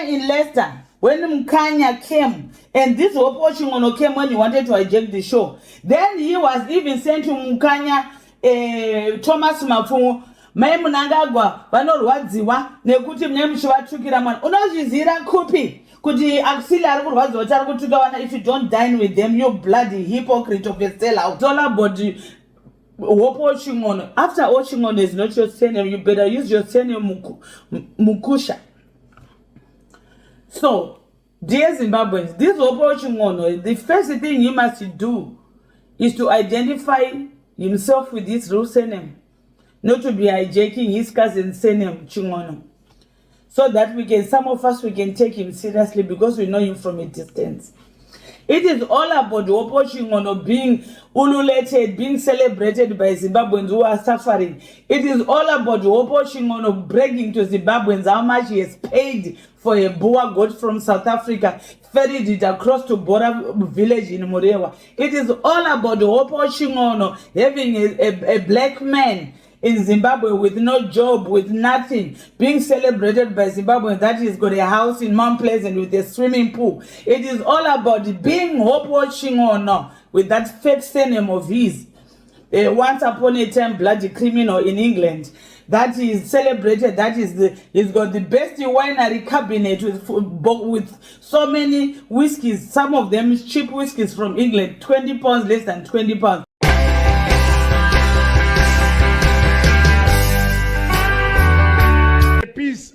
in Leicester, when Mkanya came, and this Hope Chingono came when he wanted to hijack the show, then he was even sent to Mkanya, Thomas Mafu, Maimunangagwa, Vanorwadziwa, Nekuti Nemshiva Tukiraman, Unozizira Kupi. Could he auxiliary if you don't dine with them, you bloody hypocrite of a sellout. It's all about watching on. After watching on is not your surname, you better use your surname Mukusha. So, dear Zimbabweans, this watching on, the first thing he must do is to identify himself with his real surname, not to be hijacking his cousin's surname, Chingono. So that some of us can take him seriously because we know him from a distance. It is all about watching on being ululated, being celebrated by Zimbabweans who are suffering. It is all about watching on bragging to Zimbabweans how much he has paid for a boa goat from South Africa, ferried it across to Bora village in Murewa. It is all about watching on having a black man in Zimbabwe with no job, with nothing, being celebrated by Zimbabwe that he's got a house in Mount Pleasant with a swimming pool. It is all about being hope-watching or not with that fake surname of his. Once upon a time, bloody criminal in England. That is celebrated, he's got the best winery cabinet with so many whiskies, some of them cheap whiskies from England, 20 pounds, less than 20 pounds. Peace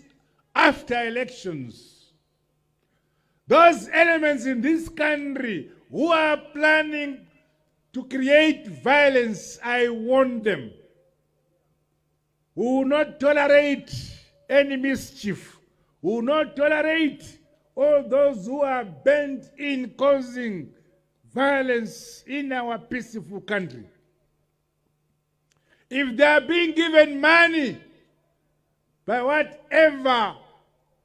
after elections. Those elements in this country who are planning to create violence, I warn them. We will not tolerate any mischief. We will not tolerate all those who are bent in causing violence in our peaceful country. If they are being given money by whatever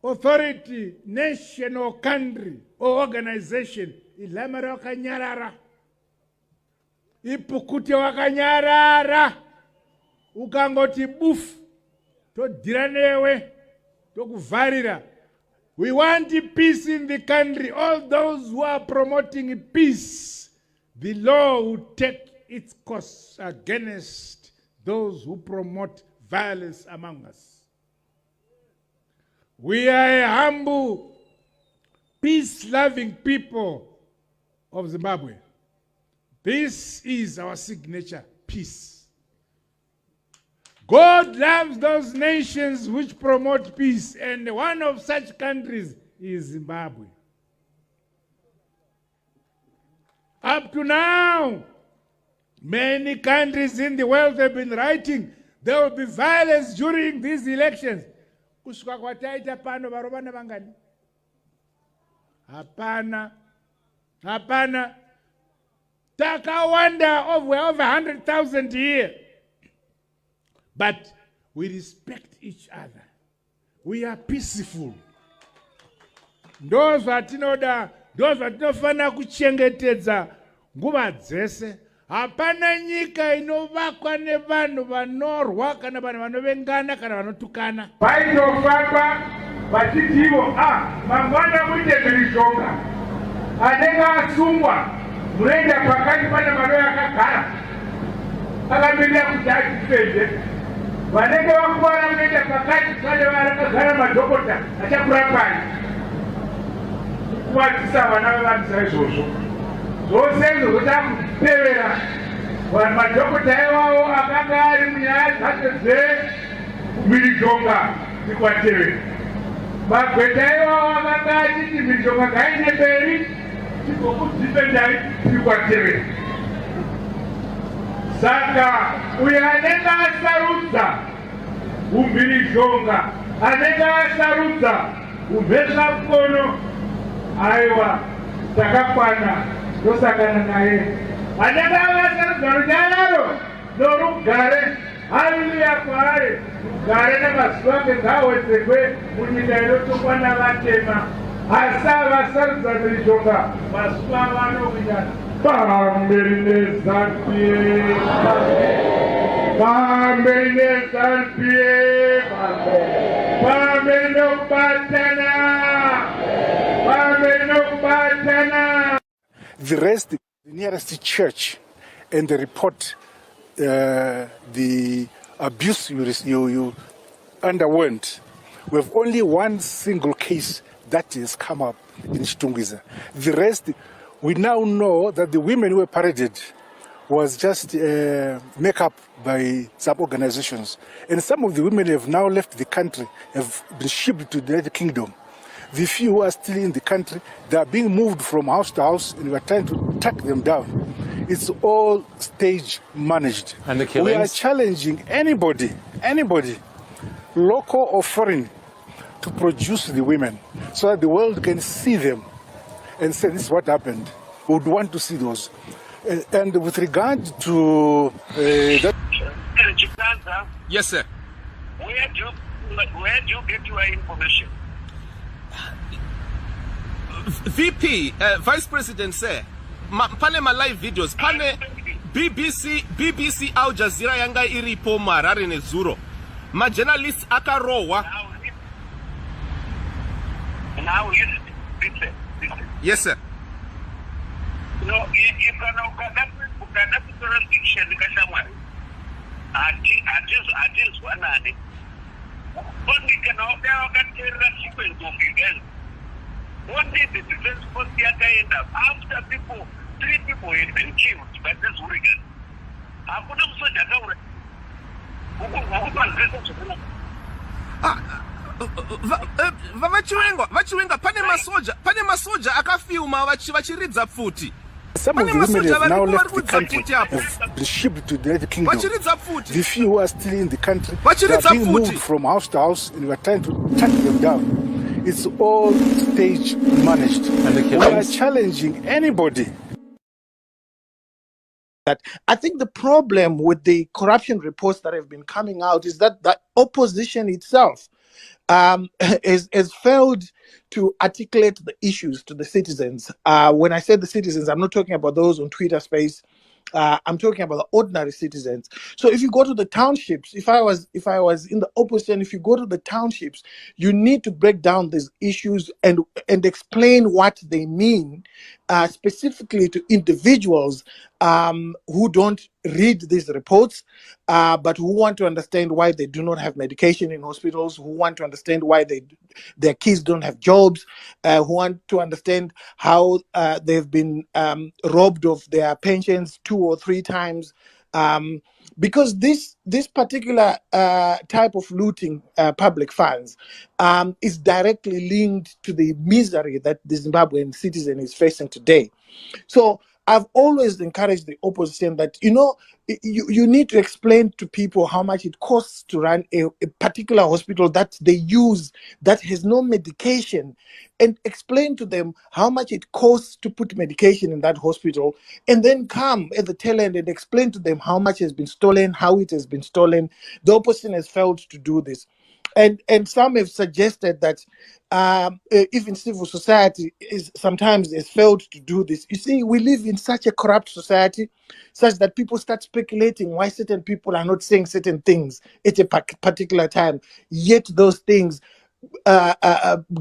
authority, nation or country or organization, ilamara wakanyarara, ipukute wakanyarara, ukangoti buf, to diranewe, to kuvarira. We want peace in the country. All those who are promoting peace, the law will take its course against those who promote violence among us. We are a humble, peace-loving people of Zimbabwe. This is our signature, peace. God loves those nations which promote peace, and one of such countries is Zimbabwe. Up to now, many countries in the world have been writing there will be violence during these elections. Kushuka kwataita pano varobana vangani? Hapana. Takawanda over 100,000 here. But we respect each other. We are peaceful. Those vatinoda, those vatinofana kuchengetedza nguva dzese. Hapana nyika inovakwa nevanhu vanorwa kana vanhu vanovengana kana vanotukana. Vaitofamba vachitivo mangwana muite mhirizhonga anenge asungwa munoenda pakati pane manoyo akagara akamirira kuti achipedze. Vanenge vakuvara munoenda pakati pane vakagara madhokota achakurapai kuvadzisa vana vevanhu saizvozvo. Zvose zvokuti akupevera madhokota iwavo akanga ari munyaya dzacho dzemhirizhonga tikwatevera. Magweta iwavo akanga achiti mhirizhonga ngaende mberi tigokudzipendai tikwatevera. Saka uyo anenge asarudza umhirizhonga, anenge asarudza umhezvakono, aiwa takakwana tosangana naye. Anenge asarudza runyararo norugare, haleluya kwaari, rugare namazuva ake ngawedzerwe munyika inotongwa navatema. Asi avasarudza mhirizhonga mazuva avanowinyana. Pamberi neZANU-PF, pamberi neZANU-PF, pamberi nokubatana. The rest, the nearest church, and they report the abuse you underwent. We have only one single case that has come up in Chitungwiza. The rest, we now know that the women who were paraded was just make up by some organizations. And some of the women have now left the country, have been shipped to the United Kingdom. The few who are still in the country, they are being moved from house to house, and we are trying to track them down. It's all stage managed. And the killings? We are challenging anybody, local or foreign, to produce the women so that the world can see them and say this is what happened. We would want to see those. And with regard to that. Yes, sir. Where do you get your information? VP, Vice President, sir. Pane ma live videos. Pane BBC Al Jazeera yanga iripo marare nezuro. Ma journalists akarowa. Now listen. Yes, sir. No, if what did the defense force end up after three people had been killed by this hurricane? Vachiwenga pane masoja akafilma vachiridza futi. Some of the women have now left the country, have been shipped to the United Kingdom. The few who are still in the country, they are being moved from house to house, and we are trying to track them down. It's all stage managed. We are challenging anybody. That I think the problem with the corruption reports that have been coming out is that the opposition itself has failed to articulate the issues to the citizens. When I say the citizens, I'm not talking about those on Twitter space. I'm talking about the ordinary citizens. So if you go to the townships, if I was in the opposition, if you go to the townships, you need to break down these issues and explain what they mean, specifically to individuals who don't read these reports, but who want to understand why they do not have medication in hospitals, who want to understand why their kids don't have jobs, who want to understand how they've been robbed of their pensions 2 or 3 times. Because this particular type of looting public funds is directly linked to the misery that the Zimbabwean citizen is facing today. So I've always encouraged the opposition that, you need to explain to people how much it costs to run a particular hospital that they use that has no medication, and explain to them how much it costs to put medication in that hospital, and then come at the tail end and explain to them how much has been stolen, how it has been stolen. The opposition has failed to do this. And some have suggested that even civil society sometimes has failed to do this. You see, we live in such a corrupt society, such that people start speculating why certain people are not saying certain things at a particular time. Yet those things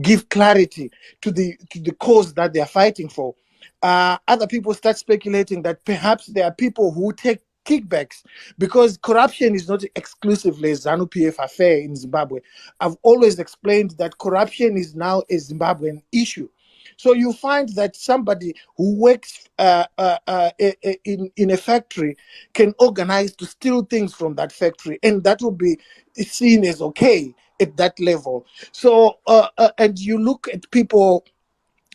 give clarity to the cause that they are fighting for. Other people start speculating that perhaps there are people who take kickbacks, because corruption is not exclusively a ZANU-PF affair in Zimbabwe. I've always explained that corruption is now a Zimbabwean issue. So you find that somebody who works in a factory can organize to steal things from that factory, and that will be seen as okay at that level. So and you look at people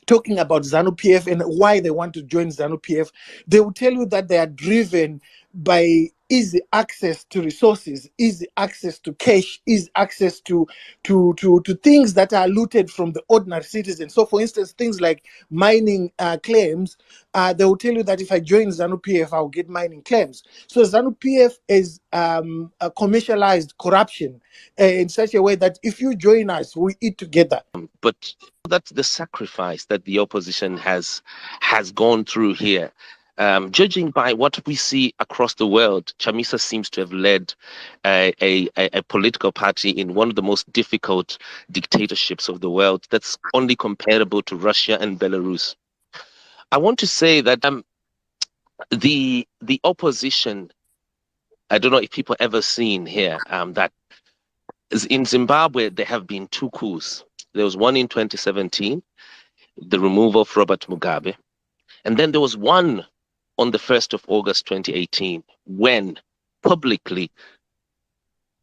talking about ZANU-PF and why they want to join ZANU-PF, they will tell you that they are driven by easy access to resources, easy access to cash, easy access to things that are looted from the ordinary citizen. So, for instance, things like mining claims, they will tell you that if I join ZANU-PF, I'll get mining claims. So ZANU-PF is commercialized corruption in such a way that if you join us, we eat together. But that's the sacrifice that the opposition has gone through here. Judging by what we see across the world, Chamisa seems to have led a political party in one of the most difficult dictatorships of the world that's only comparable to Russia and Belarus. I want to say that the opposition, I don't know if people ever seen here that in Zimbabwe there have been two coups. There was one in 2017, the removal of Robert Mugabe, and then there was one on the 1st of August 2018 when publicly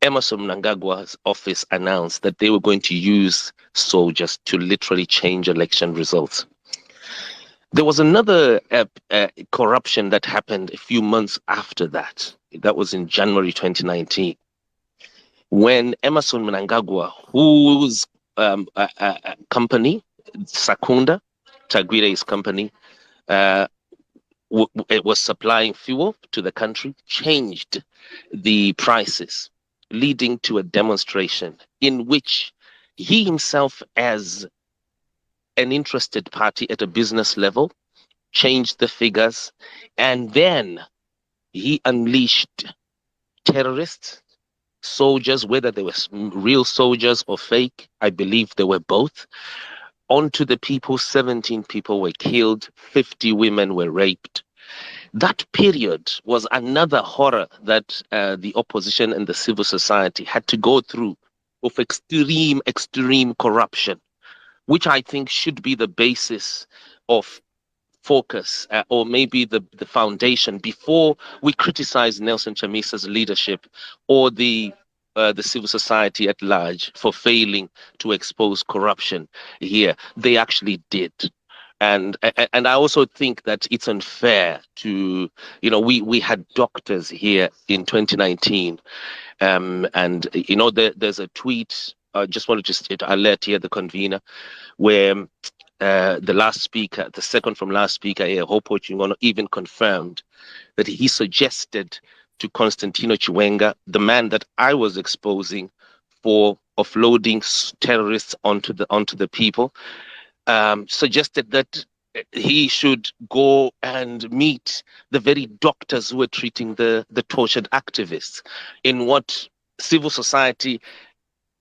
Emerson Mnangagwa's office announced that they were going to use soldiers to literally change election results. There was another corruption that happened a few months after that. That was in January 2019, when Emerson Mnangagwa, whose company, Sakunda, Tagwire's company, it was supplying fuel to the country, changed the prices, leading to a demonstration in which he himself, as an interested party at a business level, changed the figures, and then he unleashed terrorists, soldiers, whether they were real soldiers or fake, I believe they were both, onto the people. 17 people were killed, 50 women were raped. That period was another horror that the opposition and the civil society had to go through, of extreme corruption, which I think should be the basis of focus, or maybe the foundation, before we criticize Nelson Chamisa's leadership or the civil society at large for failing to expose corruption here. They actually did. And I also think that it's unfair to, we had doctors here in 2019, and there's a tweet. I just wanted to alert here the convener, where the last speaker, the second from last speaker here, Hopewell, even confirmed that he suggested to Constantino Chiwenga, the man that I was exposing for offloading terrorists onto the people, suggested that he should go and meet the very doctors who were treating the tortured activists, in what civil society,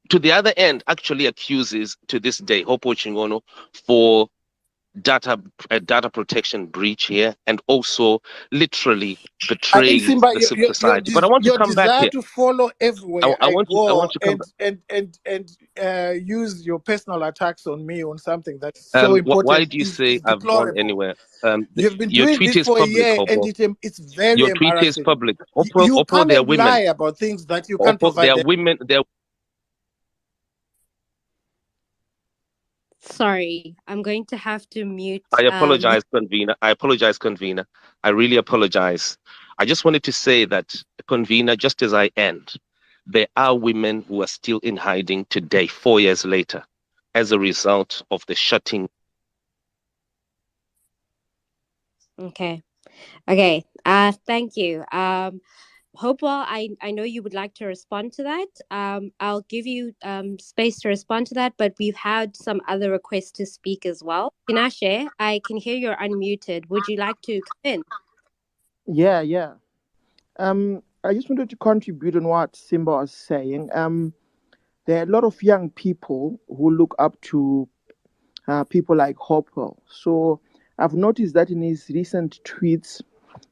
to the other end, actually accuses to this day Hopewell Chingono for data protection breach here, and also literally I think, betraying Simba, the civil society. But I want to your come back desire here. to follow everywhere I I want go to come back. and use your personal attacks on me on something that's so Why important do you say is I've gone deplorable. anywhere? You've been Your doing tweet this is for a public, year, and Hopewell. it's very Your tweet is embarrassing. public. You Hopewell, come there are and lie women. about things that you can't Hopewell, provide. there are women. Sorry, I'm going to have to mute. I apologize, convener. I really apologize. I just wanted to say that, convener, just as I end, there are women who are still in hiding today, 4 years later, as a result of the shutting. Okay. Thank you. Hopewell, I know you would like to respond to that. I'll give you space to respond to that, but we've had some other requests to speak as well. Tinashe, I can hear you're unmuted. Would you like to come in? Yeah. I just wanted to contribute on what Simba was saying. There are a lot of young people who look up to people like Hopewell. So I've noticed that in his recent tweets,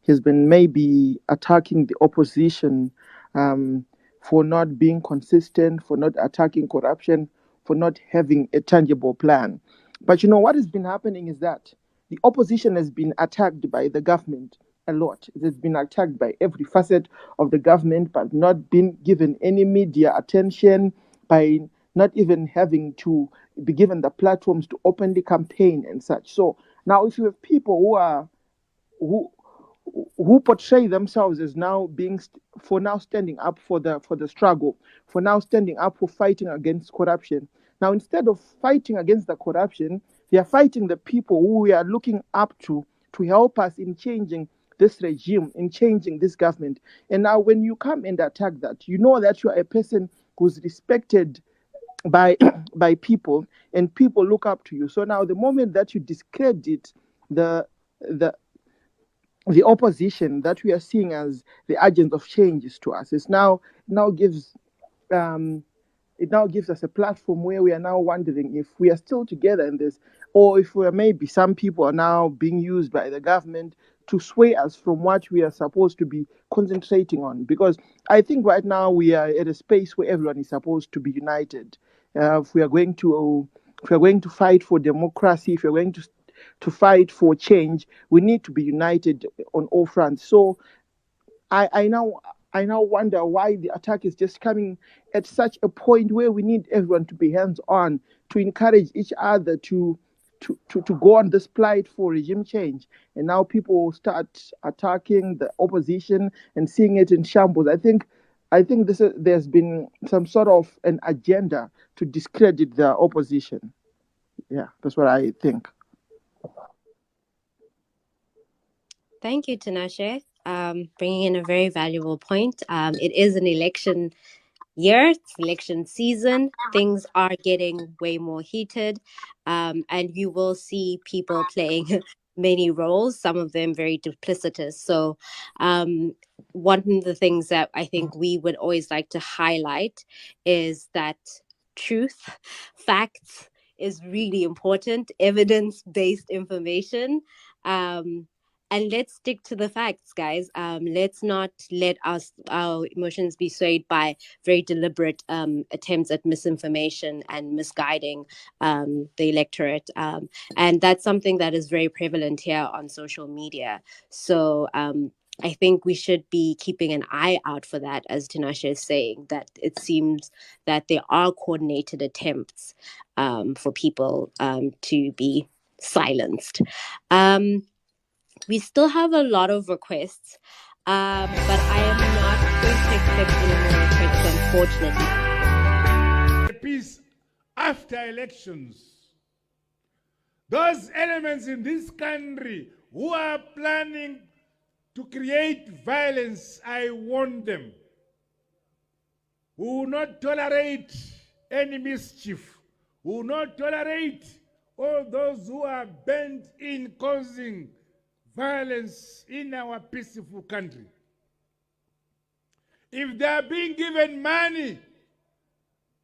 he's been maybe attacking the opposition for not being consistent, for not attacking corruption, for not having a tangible plan. But what has been happening is that the opposition has been attacked by the government a lot. It has been attacked by every facet of the government, but not been given any media attention, by not even having to be given the platforms to openly campaign and such. So now, if you have people who portray themselves as now standing up for the struggle, for now standing up for fighting against corruption. Now, instead of fighting against the corruption, they are fighting the people who we are looking up to help us in changing this regime, in changing this government. And now, when you come and attack that, you know that you are a person who's respected by people, and people look up to you. So now, the moment that you discredit the opposition that we are seeing as the agents of changes to us, it now gives it now gives us a platform where we are now wondering if we are still together in this, or if we are, maybe some people are now being used by the government to sway us from what we are supposed to be concentrating on. Because I think right now we are at a space where everyone is supposed to be united. If we are going to fight for democracy, if we are going to fight for change, we need to be united on all fronts. So I now wonder why the attack is just coming at such a point where we need everyone to be hands-on, to encourage each other to go on this plight for regime change. And now people start attacking the opposition and seeing it in shambles. I think there's been some sort of an agenda to discredit the opposition. Yeah, that's what I think. Thank you, Tinashe. Bringing in a very valuable point. It is an election year, it's election season. Things are getting way more heated, and you will see people playing many roles, some of them very duplicitous. So one of the things that I think we would always like to highlight is that truth, facts is really important, evidence-based information. And let's stick to the facts, guys. Let's not let our emotions be swayed by very deliberate attempts at misinformation and misguiding the electorate. And that's something that is very prevalent here on social media. So I think we should be keeping an eye out for that, as Tinashe is saying, that it seems that there are coordinated attempts for people to be silenced. We still have a lot of requests, but I am not going to accept any more requests, unfortunately. Peace after elections. Those elements in this country who are planning to create violence, I warn them, who will not tolerate any mischief, who will not tolerate all those who are bent in causing violence in our peaceful country. If they are being given money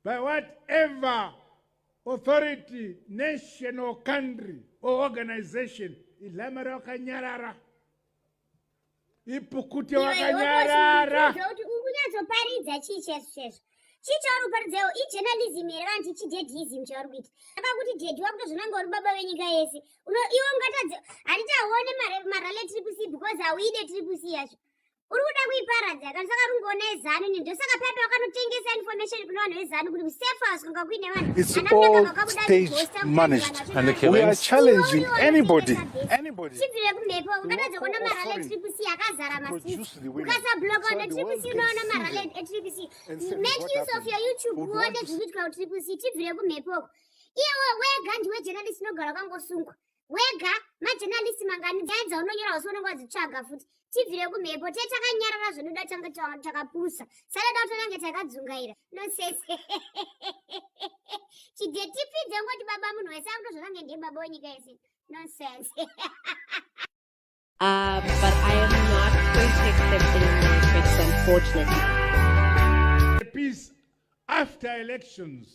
by whatever authority, nation or country or organization, ilamara wakanyarara, ipukute wakanyarara. chichauruparidzaiwo ijournalism here vanhu tichidedhism chauri kuita akakuti dedhi wakutozvinanga uri baba wenyika yese iwe ungatadze handiti hauone marale triple C because hauide triple C yacho uri kuda kuiparadza kana saka rungoona ezanu ini ndosaka pepe wakanotengesa information kuna vanhu vezanu kuti safas kwanga kuine vanhu It's all stage managed. We are challenging anybody. chibvire kumhepo ungatadza kuona marale triple C akazara masisi ukasabloka una triple C unoona marale triple C make use of your YouTube uone zvikuitika triple C chibvire kumhepoko iwe wega ndiwe journalist unogara wakangosungwa wega majournalist mangani dzaidza unonyora usi unenge wadzitsvaga futi tibvire kumhepo tetakanyarara zvinoda tanga takapusa sadada kutonange takadzungaira nosese chidetipidze ngoti baba munhu wese akutozvonange ndiye baba wenyika yese nonsense. But I am not going to accept any more requests, unfortunately. Peace after elections.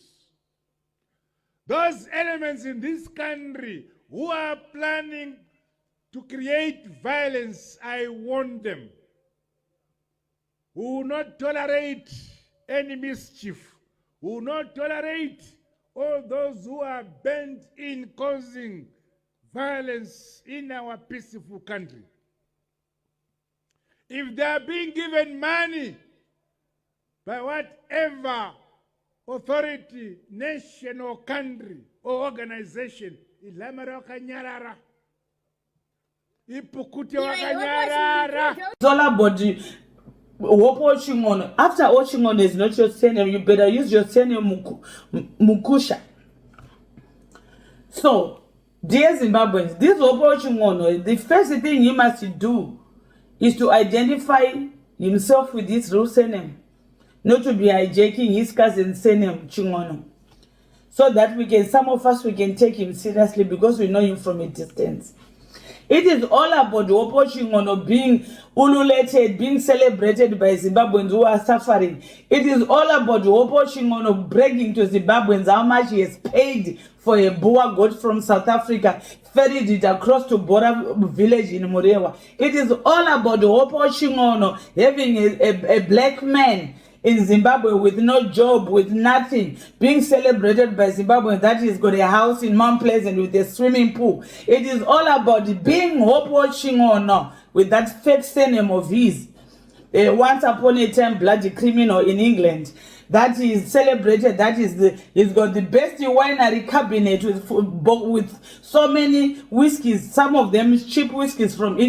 Those elements in this country who are planning to create violence, I warn them, who will not tolerate any mischief, who will not tolerate all those who are bent in causing violence in our peaceful country. If they are being given money by whatever authority, nation or country or organization, ilamara wakanyarara, ipukute wakanyarara. It's all about the what watching on. After watching on is not your surname, you better use your surname Mukusha. So, dear Zimbabweans, this what watching on, the first thing he must do is to identify himself with this real surname, not to be hijacking his cousin's surname Chingono. So that we can, some of us, we can take him seriously because we know him from a distance. It is all about Wopochingono being ululated, being celebrated by Zimbabweans who are suffering. It is all about Wopochingono bragging to Zimbabweans how much he has paid for a boa goat from South Africa, ferried it across to Bora village in Murewa. It is all about Wopochingono having a black man in Zimbabwe with no job, with nothing, being celebrated by Zimbabwe that he's got a house in Mount Pleasant with a swimming pool. It is all about being Hopewell with that fake surname of his. Once upon a time, bloody criminal in England. That is celebrated. That is he's got the best winery cabinet with so many whiskies. Some of them cheap whiskies from England.